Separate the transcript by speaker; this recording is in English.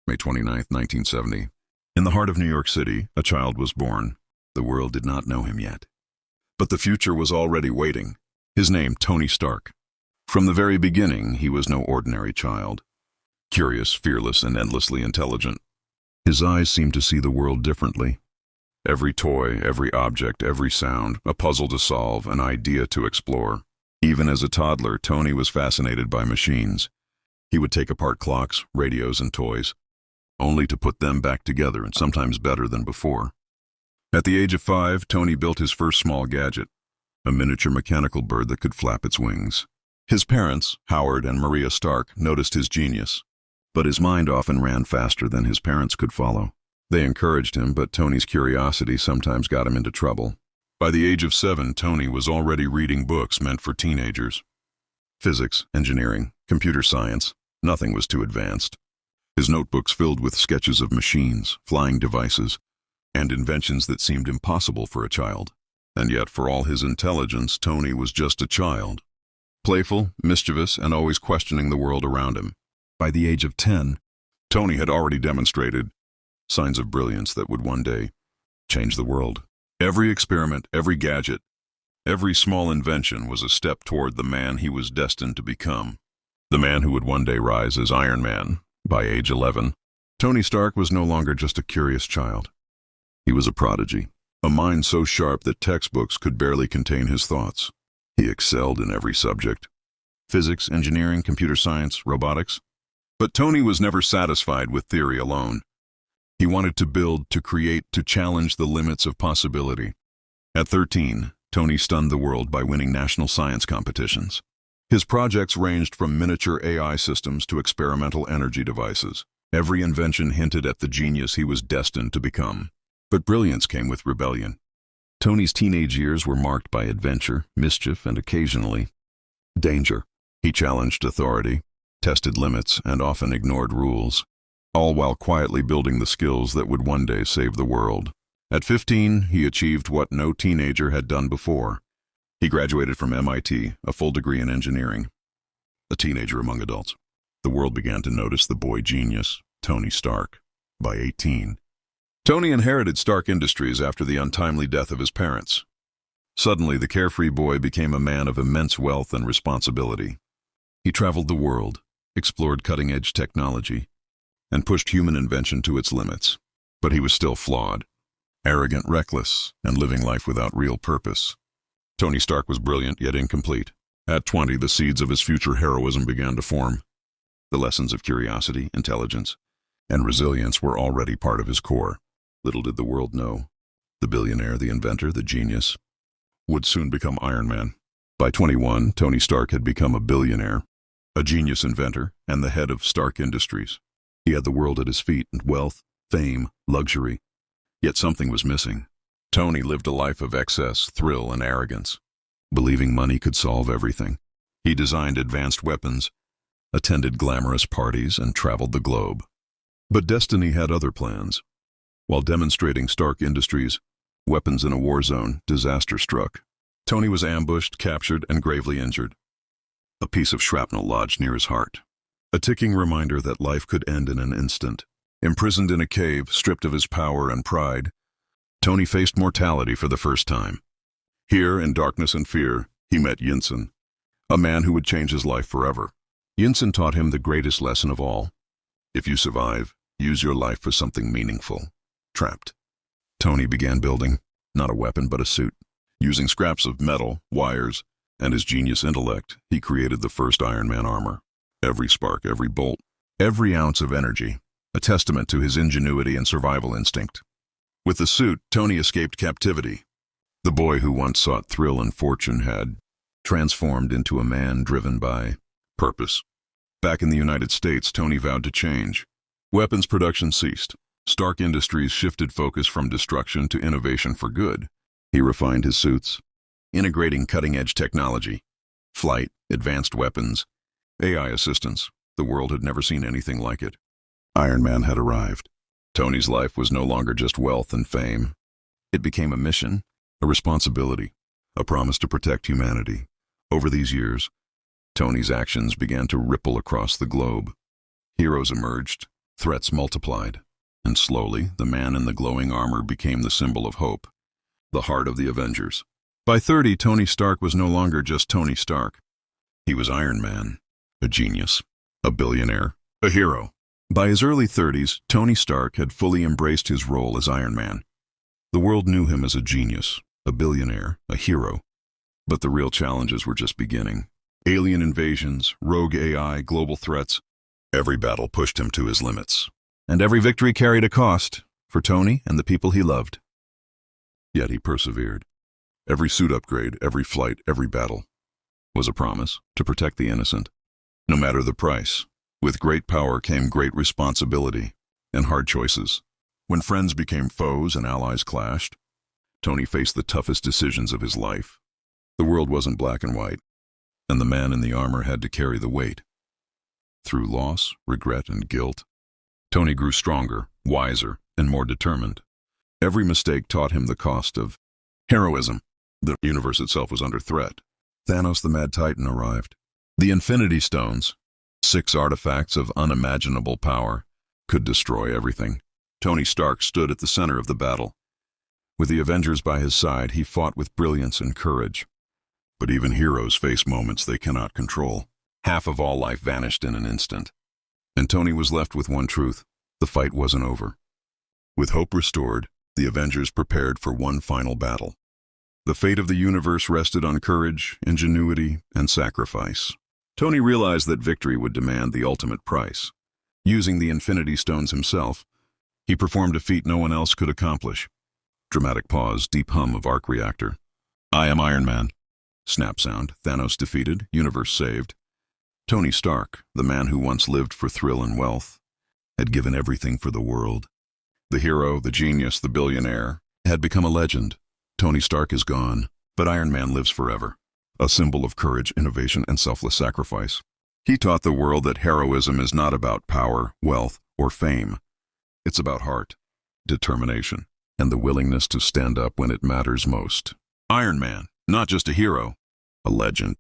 Speaker 1: May 29, 1970. In the heart of New York City, a child was born. The world did not know him yet. But the future was already waiting. His name, Tony Stark. From the very beginning, he was no ordinary child. Curious, fearless, and endlessly intelligent. His eyes seemed to see the world differently. Every toy, every object, every sound, a puzzle to solve, an idea to explore. Even as a toddler, Tony was fascinated by machines. He would take apart clocks, radios, and toys, only to put them back together, and sometimes better than before. At the age of 5, Tony built his first small gadget, a miniature mechanical bird that could flap its wings. His parents, Howard and Maria Stark, noticed his genius, but his mind often ran faster than his parents could follow. They encouraged him, but Tony's curiosity sometimes got him into trouble. By the age of 7, Tony was already reading books meant for teenagers. Physics, engineering, computer science, nothing was too advanced. His notebooks filled with sketches of machines, flying devices, and inventions that seemed impossible for a child. And yet, for all his intelligence, Tony was just a child. Playful, mischievous, and always questioning the world around him. By the age of 10, Tony had already demonstrated signs of brilliance that would one day change the world. Every experiment, every gadget, every small invention was a step toward the man he was destined to become. The man who would one day rise as Iron Man. By age 11, Tony Stark was no longer just a curious child. He was a prodigy, a mind so sharp that textbooks could barely contain his thoughts. He excelled in every subject: physics, engineering, computer science, robotics. But Tony was never satisfied with theory alone. He wanted to build, to create, to challenge the limits of possibility. At 13, Tony stunned the world by winning national science competitions. His projects ranged from miniature AI systems to experimental energy devices. Every invention hinted at the genius he was destined to become. But brilliance came with rebellion. Tony's teenage years were marked by adventure, mischief, and occasionally danger. He challenged authority, tested limits, and often ignored rules, all while quietly building the skills that would one day save the world. At 15, he achieved what no teenager had done before. He graduated from MIT, a full degree in engineering. A teenager among adults. The world began to notice the boy genius, Tony Stark. By 18, Tony inherited Stark Industries after the untimely death of his parents. Suddenly, the carefree boy became a man of immense wealth and responsibility. He traveled the world, explored cutting-edge technology, and pushed human invention to its limits. But he was still flawed, arrogant, reckless, and living life without real purpose. Tony Stark was brilliant yet incomplete. At 20, the seeds of his future heroism began to form. The lessons of curiosity, intelligence, and resilience were already part of his core. Little did the world know, the billionaire, the inventor, the genius, would soon become Iron Man. By 21, Tony Stark had become a billionaire, a genius inventor, and the head of Stark Industries. He had the world at his feet, and wealth, fame, luxury. Yet something was missing. Tony lived a life of excess, thrill, and arrogance, believing money could solve everything. He designed advanced weapons, attended glamorous parties, and traveled the globe. But destiny had other plans. While demonstrating Stark Industries' weapons in a war zone, disaster struck. Tony was ambushed, captured, and gravely injured. A piece of shrapnel lodged near his heart. A ticking reminder that life could end in an instant. Imprisoned in a cave, stripped of his power and pride, Tony faced mortality for the first time. Here, in darkness and fear, he met Yinsen, a man who would change his life forever. Yinsen taught him the greatest lesson of all. If you survive, use your life for something meaningful. Trapped, Tony began building, not a weapon but a suit. Using scraps of metal, wires, and his genius intellect, he created the first Iron Man armor. Every spark, every bolt, every ounce of energy, a testament to his ingenuity and survival instinct. With the suit, Tony escaped captivity. The boy who once sought thrill and fortune had transformed into a man driven by purpose. Back in the United States, Tony vowed to change. Weapons production ceased. Stark Industries shifted focus from destruction to innovation for good. He refined his suits, integrating cutting-edge technology, flight, advanced weapons, AI assistance. The world had never seen anything like it. Iron Man had arrived. Tony's life was no longer just wealth and fame. It became a mission, a responsibility, a promise to protect humanity. Over these years, Tony's actions began to ripple across the globe. Heroes emerged, Threats multiplied, and slowly the man in the glowing armor became the symbol of hope, the heart of the Avengers. By 30, Tony Stark was no longer just Tony Stark. He was Iron Man, a genius, a billionaire, a hero. By his early 30s, Tony Stark had fully embraced his role as Iron Man. The world knew him as a genius, a billionaire, a hero. But the real challenges were just beginning. Alien invasions, rogue AI, global threats. Every battle pushed him to his limits. And every victory carried a cost for Tony and the people he loved. Yet he persevered. Every suit upgrade, every flight, every battle was a promise to protect the innocent, no matter the price. With great power came great responsibility and hard choices. When friends became foes and allies clashed, Tony faced the toughest decisions of his life. The world wasn't black and white, and the man in the armor had to carry the weight. Through loss, regret, and guilt, Tony grew stronger, wiser, and more determined. Every mistake taught him the cost of heroism. The universe itself was under threat. Thanos the Mad Titan arrived. The Infinity Stones, 6 artifacts of unimaginable power, could destroy everything. Tony Stark stood at the center of the battle. With the Avengers by his side, he fought with brilliance and courage. But even heroes face moments they cannot control. Half of all life vanished in an instant. And Tony was left with one truth: the fight wasn't over. With hope restored, the Avengers prepared for one final battle. The fate of the universe rested on courage, ingenuity, and sacrifice. Tony realized that victory would demand the ultimate price. Using the Infinity Stones himself, he performed a feat no one else could accomplish. Dramatic pause, deep hum of arc reactor. I am Iron Man. Snap sound, Thanos defeated, universe saved. Tony Stark, the man who once lived for thrill and wealth, had given everything for the world. The hero, the genius, the billionaire, had become a legend. Tony Stark is gone, but Iron Man lives forever, a symbol of courage, innovation, and selfless sacrifice. He taught the world that heroism is not about power, wealth, or fame. It's about heart, determination, and the willingness to stand up when it matters most. Iron Man, not just a hero, a legend.